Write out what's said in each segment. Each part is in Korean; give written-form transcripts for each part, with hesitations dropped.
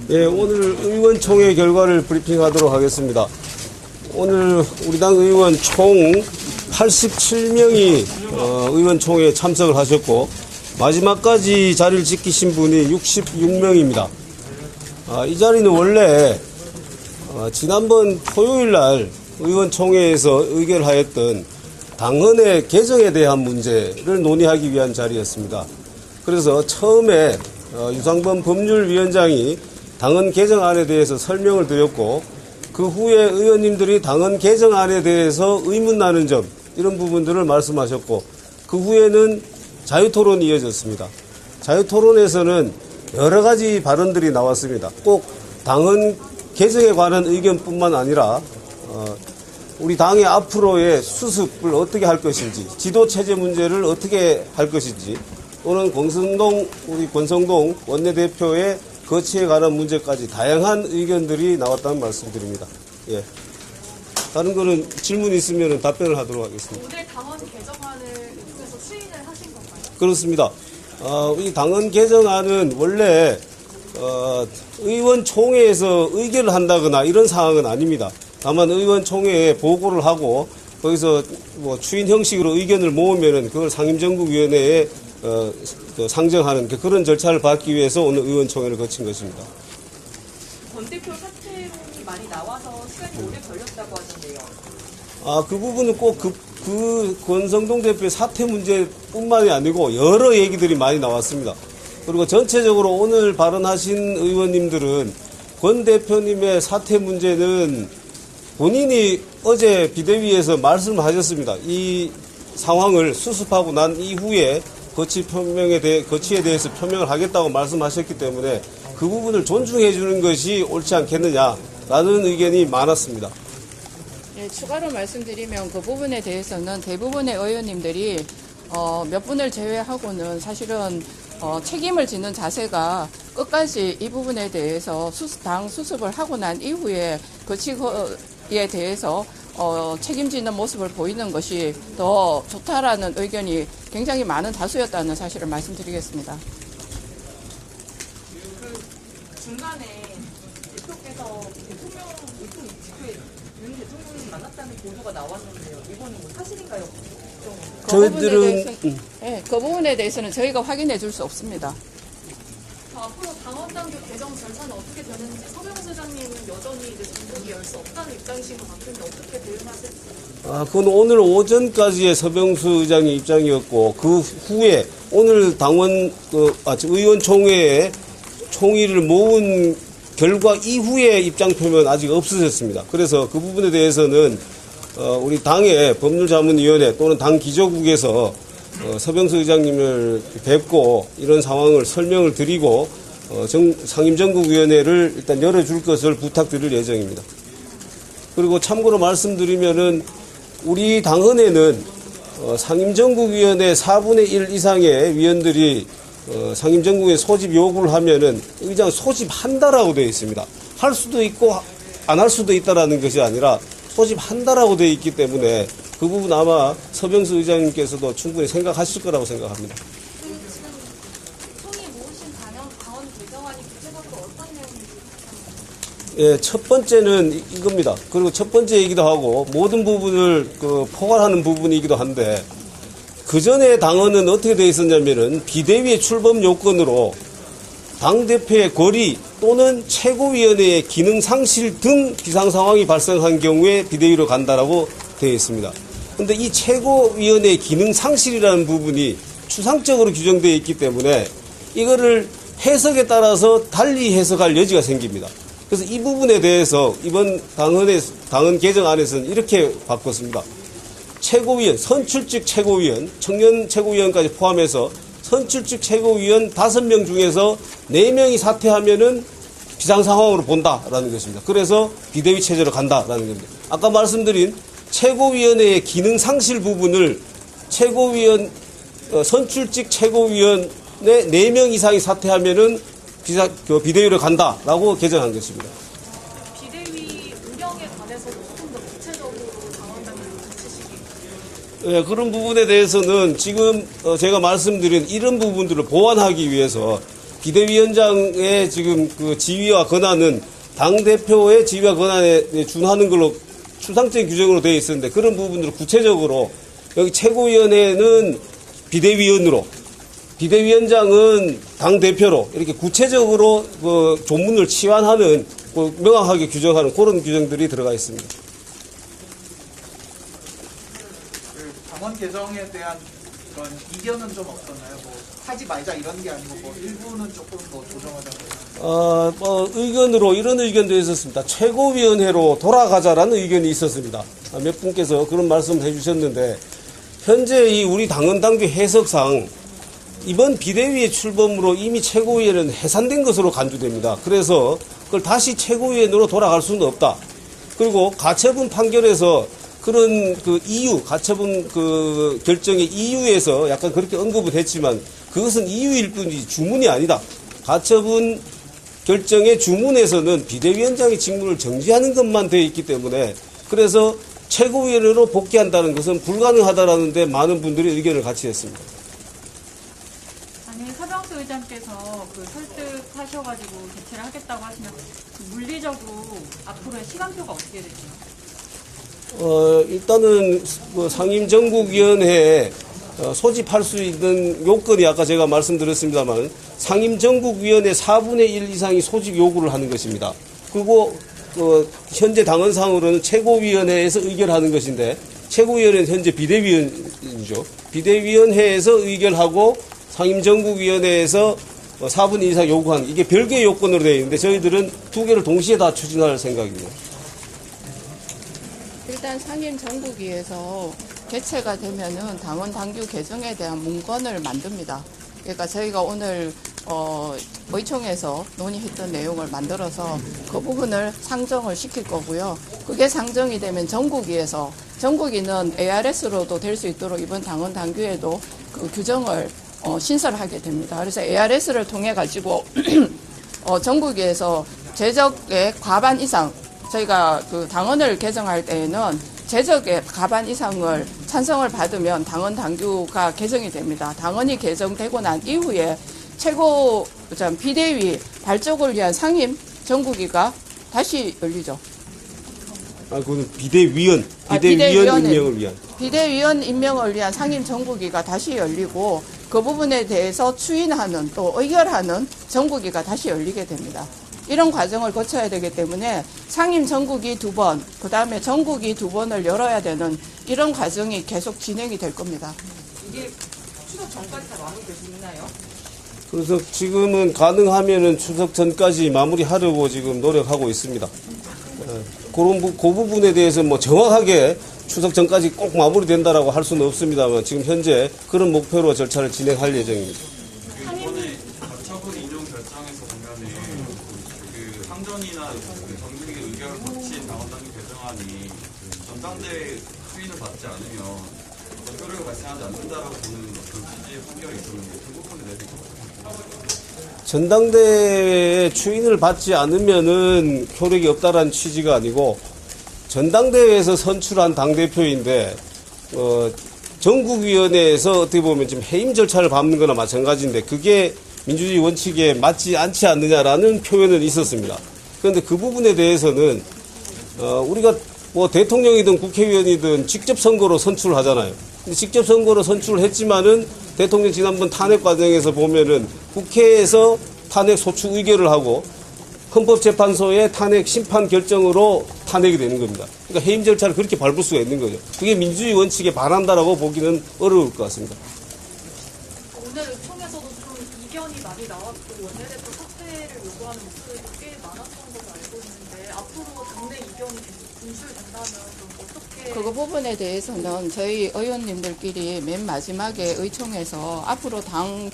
예, 오늘 의원총회 결과를 브리핑하도록 하겠습니다. 오늘 우리 당 의원 총 87명이 의원총회에 참석을 하셨고 마지막까지 자리를 지키신 분이 66명입니다. 이 자리는 원래 지난번 토요일 날 의원총회에서 의결하였던 당헌의 개정에 대한 문제를 논의하기 위한 자리였습니다. 그래서 처음에 유상범 법률위원장이 당헌 개정안에 대해서 설명을 드렸고 그 후에 의원님들이 당헌 개정안에 대해서 의문나는 점 이런 부분들을 말씀하셨고 그 후에는 자유토론이 이어졌습니다. 자유토론에서는 여러 가지 발언들이 나왔습니다. 꼭 당헌 개정에 관한 의견뿐만 아니라 우리 당의 앞으로의 수습을 어떻게 할 것인지, 지도체제 문제를 어떻게 할 것인지, 또는 우리 권성동 원내대표의 거취에 관한 문제까지 다양한 의견들이 나왔다는 말씀드립니다. 예. 다른 거는 질문 있으면 답변을 하도록 하겠습니다. 오늘 당헌 개정안을 입국에서 추인을 하신 건가요? 그렇습니다. 이 당헌 개정안은 원래 의원총회에서 의결을 한다거나 이런 상황은 아닙니다. 다만 의원총회에 보고를 하고 거기서 추인 형식으로 의견을 모으면은 그걸 상임정국위원회에 상정하는 그런 절차를 밟기 위해서 오늘 의원총회를 거친 것입니다. 권 대표 사퇴론이 많이 나와서 시간이 오래 걸렸다고 하던데요. 그 부분은 꼭 그 권성동 대표의 사퇴 문제뿐만이 아니고 여러 얘기들이 많이 나왔습니다. 그리고 전체적으로 오늘 발언하신 의원님들은 권 대표님의 사퇴 문제는 본인이 어제 비대위에서 말씀하셨습니다. 이 상황을 수습하고 난 이후에 거치에 대해서 표명을 하겠다고 말씀하셨기 때문에 그 부분을 존중해 주는 것이 옳지 않겠느냐라는 의견이 많았습니다. 네, 추가로 말씀드리면 그 부분에 대해서는 대부분의 의원님들이 몇 분을 제외하고는 사실은 책임을 지는 자세가 끝까지 이 부분에 대해서 당 수습을 하고 난 이후에 거치에 대해서 책임지는 모습을 보이는 것이 더 좋다라는 의견이 굉장히 많은 다수였다는 사실을 말씀드리겠습니다. 그 중간에 대표께서 대통령 의통 직후에 윤 대통령이 만났다는 보도가 나왔는데요. 이거는 사실인가요? 그 부분에 대해서는 저희가 확인해 줄 수 없습니다. 앞으로 당헌당규 개정 절차는 어떻게 되는지 서병수 의장님은 여전히 전국이 열 수 없다는 입장이신 것 같은데 어떻게 대응하실지? 그건 오늘 오전까지의 서병수 의장의 입장이었고 그 후에 오늘 의원총회에 총의를 모은 결과 이후의 입장 표명은 아직 없으셨습니다. 그래서 그 부분에 대해서는 우리 당의 법률자문위원회 또는 당 기조국에서 서병수 의장님을 뵙고 이런 상황을 설명을 드리고 상임정국위원회를 일단 열어줄 것을 부탁드릴 예정입니다. 그리고 참고로 말씀드리면은 우리 당헌에는 상임정국위원회 4분의 1 이상의 위원들이 상임정국에 소집 요구를 하면은 의장 소집한다라고 되어 있습니다. 할 수도 있고 안 할 수도 있다라는 것이 아니라 소집한다라고 되어 있기 때문에 그 부분 아마 서병수 의장님께서도 충분히 생각하실 거라고 생각합니다. 지금 총이 모으신 당헌 개정안이 구체적으로 어떤 내용인지 예, 첫 번째는 이겁니다. 그리고 첫 번째이기도 하고 모든 부분을 포괄하는 부분이기도 한데 그 전에 당헌은 어떻게 되어 있었냐면은 비대위의 출범 요건으로 당대표의 거리 또는 최고위원회의 기능 상실 등 비상 상황이 발생한 경우에 비대위로 간다라고 되어 있습니다. 그런데 이 최고위원회의 기능 상실이라는 부분이 추상적으로 규정되어 있기 때문에 이거를 해석에 따라서 달리 해석할 여지가 생깁니다. 그래서 이 부분에 대해서 이번 당헌 개정안에서는 이렇게 바꿨습니다. 최고위원, 선출직 최고위원, 청년 최고위원까지 포함해서 선출직 최고위원 5명 중에서 4명이 사퇴하면은 비상상황으로 본다라는 것입니다. 그래서 비대위 체제로 간다라는 겁니다. 아까 말씀드린 최고위원회의 기능 상실 부분을 선출직 최고위원의 4명 이상이 사퇴하면은 비대위로 간다라고 개정한 것입니다. 비대위 운영에 관해서 조금 더 구체적으로 당헌당규를 붙이시기 예, 그런 부분에 대해서는 지금 제가 말씀드린 이런 부분들을 보완하기 위해서 비대위원장의 지금 그 지위와 권한은 당대표의 지위와 권한에 준하는 걸로 추상적인 규정으로 되어 있었는데 그런 부분들을 구체적으로 여기 최고위원회는 비대위원으로 비대위원장은 당대표로 이렇게 구체적으로 그 조문을 치환하는 명확하게 규정하는 그런 규정들이 들어가 있습니다. 그 당원 개정에 대한 그런 이견은 좀 없었나요? 뭐 하지 말자 이런 게 아니고 뭐 일부는 조금 뭐 조정하자고. 의견으로 이런 의견도 있었습니다. 최고위원회로 돌아가자라는 의견이 있었습니다. 몇 분께서 그런 말씀을 해주셨는데 현재 이 우리 당헌당규 해석상 이번 비대위의 출범으로 이미 최고위원회는 해산된 것으로 간주됩니다. 그래서 그걸 다시 최고위원회로 돌아갈 수는 없다. 그리고 가처분 판결에서 그런 그 이유, 가처분 그 결정의 이유에서 약간 그렇게 언급을 했지만 그것은 이유일 뿐이지 주문이 아니다. 가처분 결정의 주문에서는 비대위원장의 직무를 정지하는 것만 되어 있기 때문에 그래서 최고위원회로 복귀한다는 것은 불가능하다라는데 많은 분들이 의견을 같이 했습니다. 아니 서병수 의장께서 그 설득하셔가지고 개최를 하겠다고 하시면 그 물리적으로 앞으로의 시간표가 어떻게 되죠? 일단은 그 상임정국위원회에 소집할 수 있는 요건이 아까 제가 말씀드렸습니다만 상임정국위원회 4분의 1 이상이 소집 요구를 하는 것입니다. 그리고 현재 당헌상으로는 최고위원회에서 의결하는 것인데 최고위원회는 현재 비대위원이죠. 비대위원회에서 의결하고 상임정국위원회에서 4분의 1 이상 요구하는 이게 별개의 요건으로 되어 있는데 저희들은 두 개를 동시에 다 추진할 생각입니다. 일단 상임정국위에서 개최가 되면은 당원 당규 개정에 대한 문건을 만듭니다. 그러니까 저희가 오늘 의총에서 논의했던 내용을 만들어서 그 부분을 상정을 시킬 거고요. 그게 상정이 되면 전국위에서 전국위는 ARS로도 될 수 있도록 이번 당원 당규에도 그 규정을 신설하게 됩니다. 그래서 ARS를 통해 가지고 전국위에서 재적의 과반 이상 저희가 그 당원을 개정할 때에는 재적의 과반 이상을 찬성을 받으면 당원 당규가 개정이 됩니다. 당원이 개정되고 난 이후에 비대위 발족을 위한 상임 정국위가 다시 열리죠. 그건 비대위원 임명을 위한. 비대위원 임명을 위한 상임 정국위가 다시 열리고 그 부분에 대해서 추인하는 또 의결하는 정국위가 다시 열리게 됩니다. 이런 과정을 거쳐야 되기 때문에 상임 정국위 2번, 그 다음에 정국위 2번을 열어야 되는 이런 과정이 계속 진행이 될 겁니다. 이게 추석 전까지 다 마무리될 수 있나요? 그래서 지금은 가능하면은 추석 전까지 마무리하려고 지금 노력하고 있습니다. 그 부분에 대해서 뭐 정확하게 추석 전까지 꼭 마무리된다라고 할 수는 없습니다만 지금 현재 그런 목표로 절차를 진행할 예정입니다. 이번에 가처분 인용 결정에서 보면은 그 상전이나 정규직의 의결을 거친 당원당규 개정안이 전당대회 수인을 받지 않으면 효력이 발생하지 않는다라고 보는 그런 취지의 판결이 있었는데 그 부분에 대해서 전당대회 추인을 받지 않으면은 효력이 없다라는 취지가 아니고 전당대회에서 선출한 당대표인데 전국위원회에서 어떻게 보면 지금 해임 절차를 밟는 거나 마찬가지인데 그게 민주주의 원칙에 맞지 않지 않느냐라는 표현은 있었습니다. 그런데 그 부분에 대해서는 우리가 뭐 대통령이든 국회의원이든 직접 선거로 선출을 하잖아요. 근데 직접 선거로 선출을 했지만은 대통령 지난번 탄핵 과정에서 보면은 국회에서 탄핵 소추 의결을 하고 헌법재판소의 탄핵 심판 결정으로 탄핵이 되는 겁니다. 그러니까 해임 절차를 그렇게 밟을 수가 있는 거죠. 그게 민주주의 원칙에 반한다라고 보기는 어려울 것 같습니다. 오늘 의총에서도 좀 이견이 많이 나왔고 원내대표 사퇴를 요구하는 목소리가 꽤 많았던 걸로 알고 있는데 앞으로 당내 이견이 계속 분출된다면 좀 어떻게 그 부분에 대해서는 저희 의원님들끼리 맨 마지막에 의총에서 앞으로 당의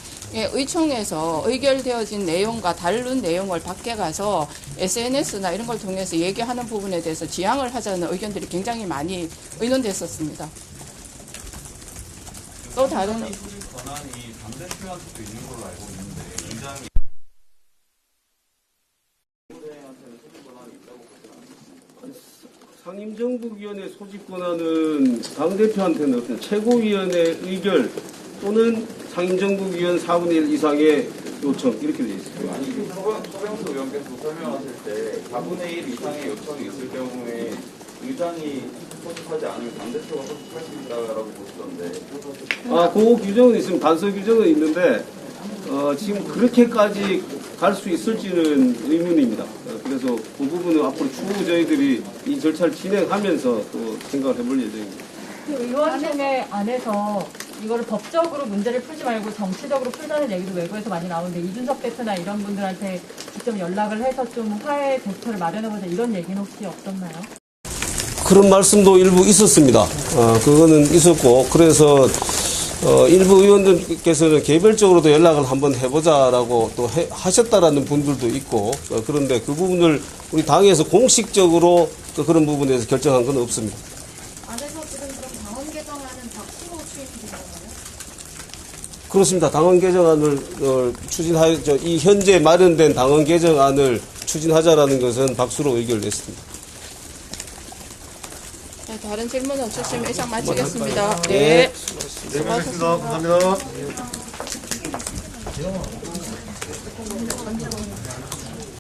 의총에서 의결되어진 내용과 다른 내용을 밖에 가서 SNS나 이런 걸 통해서 얘기하는 부분에 대해서 지양을 하자는 의견들이 굉장히 많이 의논됐었습니다. 또 다른 소집 권한이 당대표한테도 있는 걸로 알고 있는데 굉장히 상임정부위원회 소집 권한은 당대표한테는 어떤 최고위원회 의결 또는 상임정부위원 4분의 1 이상의 요청 이렇게 되어 있습니다. 아니, 서병수 의원께서 설명하실 때 4분의 1 이상의 요청이 있을 경우에 의장이 소집하지 않으면 당대표가 소집할 수 있다라고 보시던데. 그 규정은 있으면 단서 규정은 있는데 지금 그렇게까지 갈 수 있을지는 의문입니다. 그래서 그 부분은 앞으로 추후 저희들이 이 절차를 진행하면서 또 생각을 해볼 예정입니다. 그 의원총회 안에서 이거를 법적으로 문제를 풀지 말고 정치적으로 풀자는 얘기도 외부에서 많이 나오는데 이준석 대표나 이런 분들한테 직접 연락을 해서 좀 화해 대처를 마련해보자 이런 얘기는 혹시 없었나요? 그런 말씀도 일부 있었습니다. 그거는 있었고 그래서 일부 의원들께서는 개별적으로도 연락을 한번 해보자라고 또 하셨다라는 분들도 있고 그런데 그 부분을 우리 당에서 공식적으로 그런 부분에서 결정한 건 없습니다. 안에서 지금 그럼 당원 개정안은 박수로 추인되는 건가요? 그렇습니다. 당원 개정안을 추진하여 이 현재 마련된 당원 개정안을 추진하자라는 것은 박수로 의결됐습니다. 네, 다른 질문 없으시면 이상 마치겠습니다. 네. 네. 네, 고맙습니다. 감사합니다.